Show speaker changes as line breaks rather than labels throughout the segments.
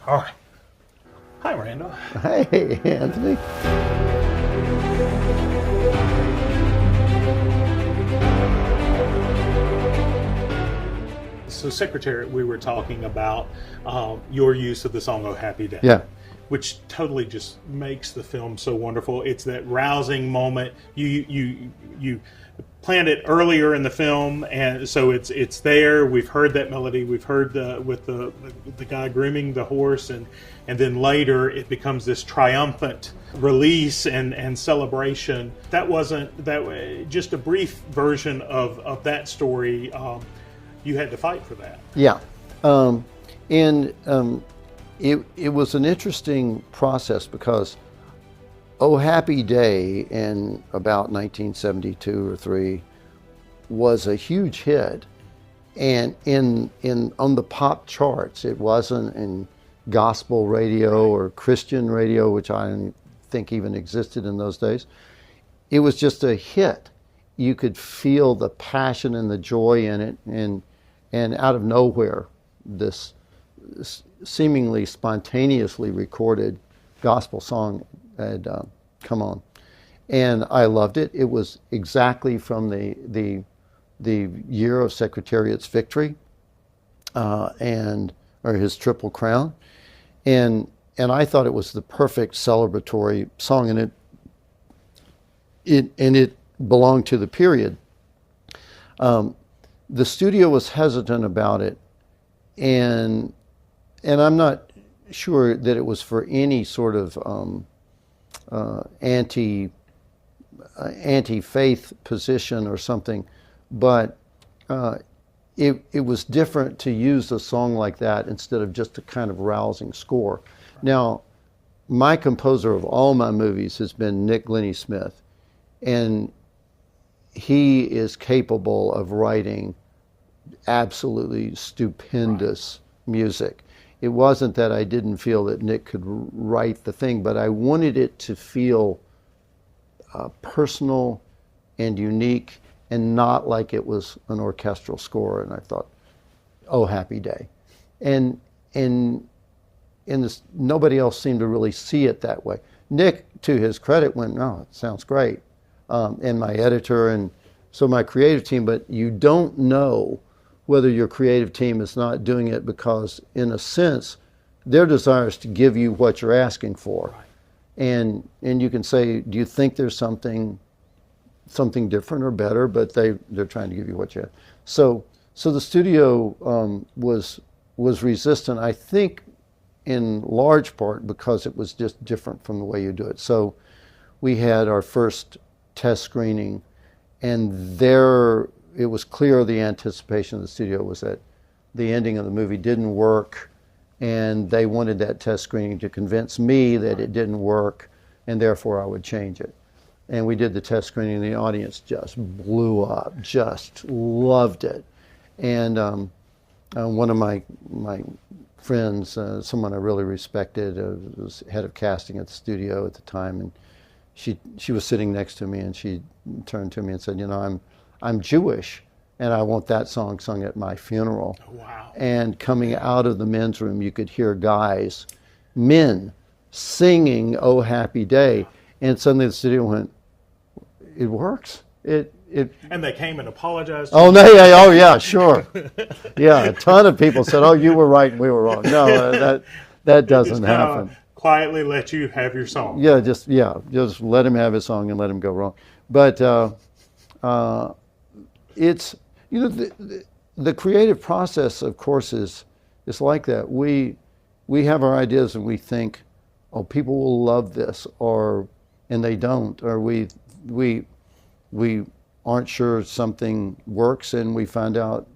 All right. Hi, Randall.
Hey, Anthony.
So, Secretariat, we were talking about your use of the song "Oh Happy Day,"
Yeah.
which totally just makes the film so wonderful. It's that rousing moment. You planned it earlier in the film, and so it's there. We've heard that melody. We've heard the guy grooming the horse, and then later it becomes this triumphant release and celebration. That wasn't that just a brief version of that story. You had to fight for that.
Yeah. It was an interesting process because Oh Happy Day in about 1972 or 3 was a huge hit. And in on the pop charts, it wasn't in gospel radio or Christian radio, which I don't think even existed in those days. It was just a hit. You could feel the passion and the joy in it, and out of nowhere, this seemingly spontaneously recorded gospel song had come on, and I loved it. It was exactly from the year of Secretariat's victory, or his Triple Crown, and I thought it was the perfect celebratory song, and it belonged to the period. The studio was hesitant about it, and I'm not sure that it was for any sort of anti-faith position or something, but it was different to use a song like that instead of just a kind of rousing score. Now, my composer of all my movies has been Nick Glennie Smith, and he is capable of writing absolutely stupendous music. It wasn't that I didn't feel that Nick could write the thing, but I wanted it to feel personal and unique and not like it was an orchestral score. And I thought, oh, Happy Day. And nobody else seemed to really see it that way. Nick, to his credit, went, oh, it sounds great. And my editor and so my creative team, but you don't know whether your creative team is not doing it because, in a sense, their desire is to give you what you're asking for.
Right.
And you can say, do you think there's something different or better? But they're trying to give you what you have. So the studio was resistant, I think, in large part because it was just different from the way you do it. So we had our first test screening, and there it was clear the anticipation of the studio was that the ending of the movie didn't work, and they wanted that test screening to convince me that it didn't work, and therefore I would change it. And we did the test screening, and the audience just blew up, just loved it. And one of my friends, someone I really respected, was head of casting at the studio at the time, and she was sitting next to me, and she turned to me and said, I'm Jewish, and I want that song sung at my funeral.
Wow.
And coming out of the men's room, you could hear men singing "Oh Happy Day," and suddenly the studio went, "It works." It.
And they came and apologized.
Oh no! Yeah, oh yeah, sure. Yeah, a ton of people said, "Oh, you were right and we were wrong." No, that doesn't happen.
Quietly let you have your song.
Yeah, just let him have his song and let him go wrong. But it's the creative process, of course, is like that. We have our ideas and we think, oh, people will love this, and they don't, or we aren't sure something works, and we find out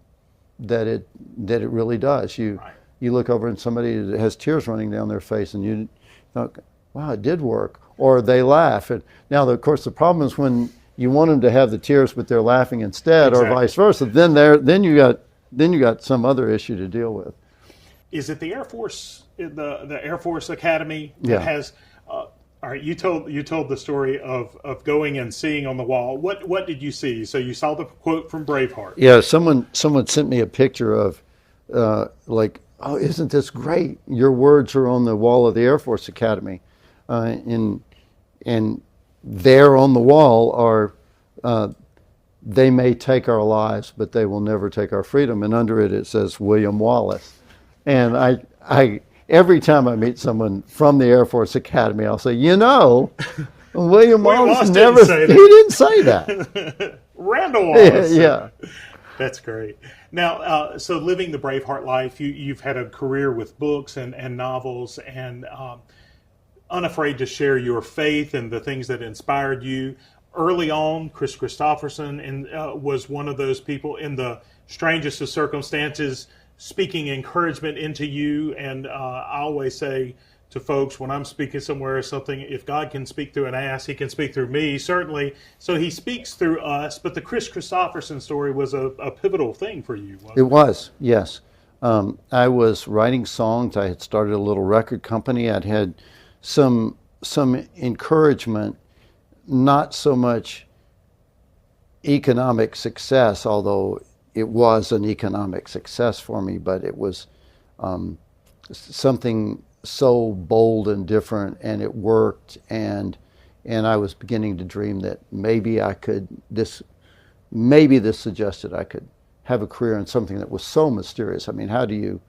that it really does. You look over and somebody that has tears running down their face, and you think, wow, it did work, or they laugh. And now, of course, the problem is when you want them to have the tears, but they're laughing instead, exactly. Or vice versa. Then you got some other issue to deal with.
Is it the Air Force, the Air Force Academy that
Yeah.
has? All right, you told the story of going and seeing on the wall. What did you see? So you saw the quote from Braveheart.
Yeah, someone sent me a picture of like oh, isn't this great? Your words are on the wall of the Air Force Academy. And there on the wall are, they may take our lives, but they will never take our freedom. And under it, it says William Wallace. And I every time I meet someone from the Air Force Academy, I'll say, William Wallace never, he didn't say that.
Randall Wallace.
Yeah.
That's great. Now, so living the Braveheart life, you've had a career with books and novels, and unafraid to share your faith and the things that inspired you. Early on, Chris Christopherson was one of those people in the strangest of circumstances, speaking encouragement into you. And I always say to folks when I'm speaking somewhere or something, if God can speak through an ass, he can speak through me, certainly. So he speaks through us. But the Chris Christopherson story was a pivotal thing for you, wasn't it?
It was, yes. I was writing songs. I had started a little record company. I'd had some encouragement, not so much economic success, although it was an economic success for me, but it was something so bold and different, and it worked, and I was beginning to dream that maybe this suggested I could have a career in something that was so mysterious. I mean, how do you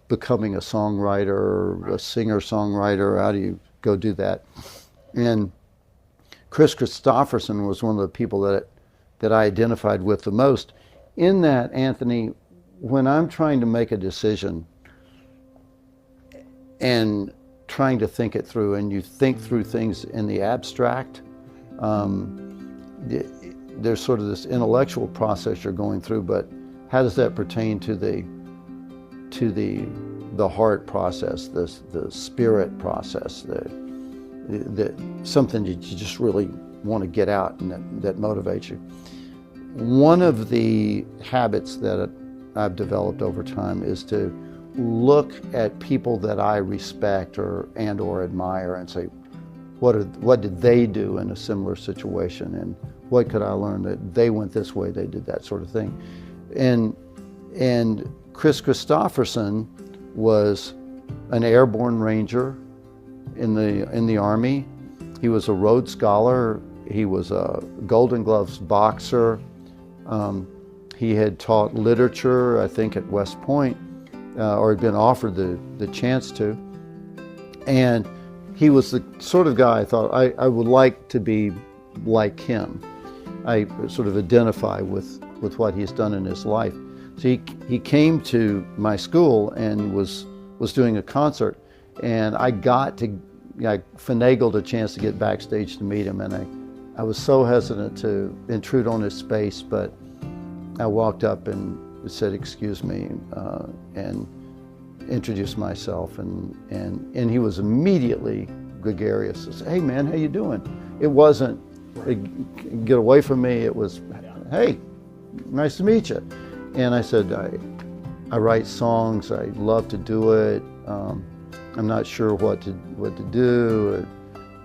becoming a songwriter or a singer-songwriter, how do you go do that? And Chris Christopherson was one of the people that I identified with the most. In that, Anthony, when I'm trying to make a decision and trying to think it through, and you think through things in the abstract, there's sort of this intellectual process you're going through, but how does that pertain to the heart process, the spirit process, the something that you just really want to get out and that motivates you. One of the habits that I've developed over time is to look at people that I respect or admire and say, what did they do in a similar situation, and what could I learn that they went this way, they did that sort of thing. And Chris Christopherson was an airborne ranger in the Army. He was a Rhodes Scholar. He was a Golden Gloves boxer. He had taught literature, I think, at West Point, or had been offered the chance to. And he was the sort of guy I thought I would like to be like him. I sort of identify with what he's done in his life. So he came to my school and was doing a concert, and I finagled a chance to get backstage to meet him, and I was so hesitant to intrude on his space, but I walked up and said, "Excuse me," and introduced myself, and he was immediately gregarious. I said, "Hey man, how you doing?" It wasn't, "Get away from me." It was, "Hey, nice to meet you." And I said, I write songs. I love to do it. I'm not sure what to do.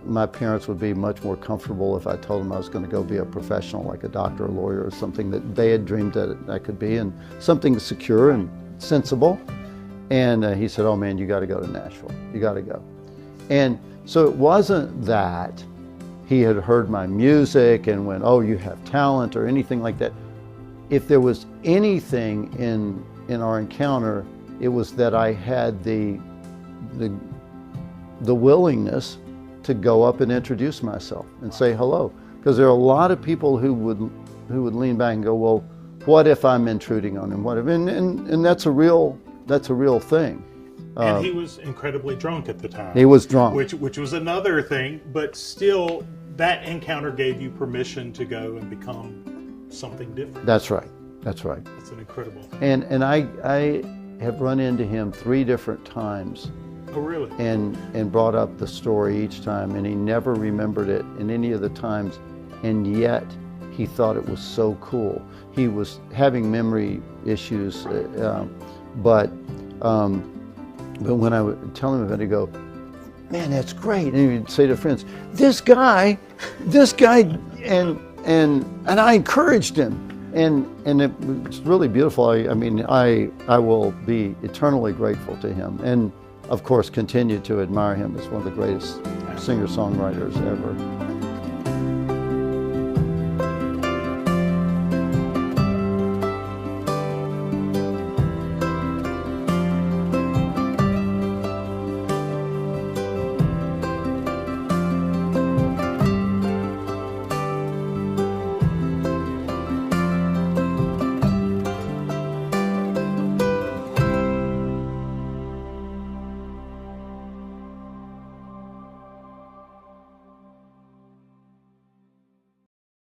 My parents would be much more comfortable if I told them I was going to go be a professional, like a doctor or lawyer or something that they had dreamed that I could be, and something secure and sensible. And he said, "Oh man, you got to go to Nashville. You got to go." And so it wasn't that he had heard my music and went, "Oh, you have talent," or anything like that. If there was anything in our encounter, it was that I had the willingness to go up and introduce myself and say hello, because there are a lot of people who would lean back and go, "Well, what if I'm intruding on him? What if?" And that's a real thing.
And he was incredibly drunk at the time.
He was drunk,
which was another thing, but still, that encounter gave you permission to go and become something different.
That's right. That's right.
That's an incredible thing.
And I have run into him 3 different times.
Oh, really?
And brought up the story each time, and he never remembered it in any of the times, and yet he thought it was so cool. He was having memory issues, but when I would tell him about it, he'd go, "Man, that's great." And he'd say to friends, this guy, and I encouraged him. and it was really beautiful. I mean, I will be eternally grateful to him, and of course continue to admire him as one of the greatest singer-songwriters ever.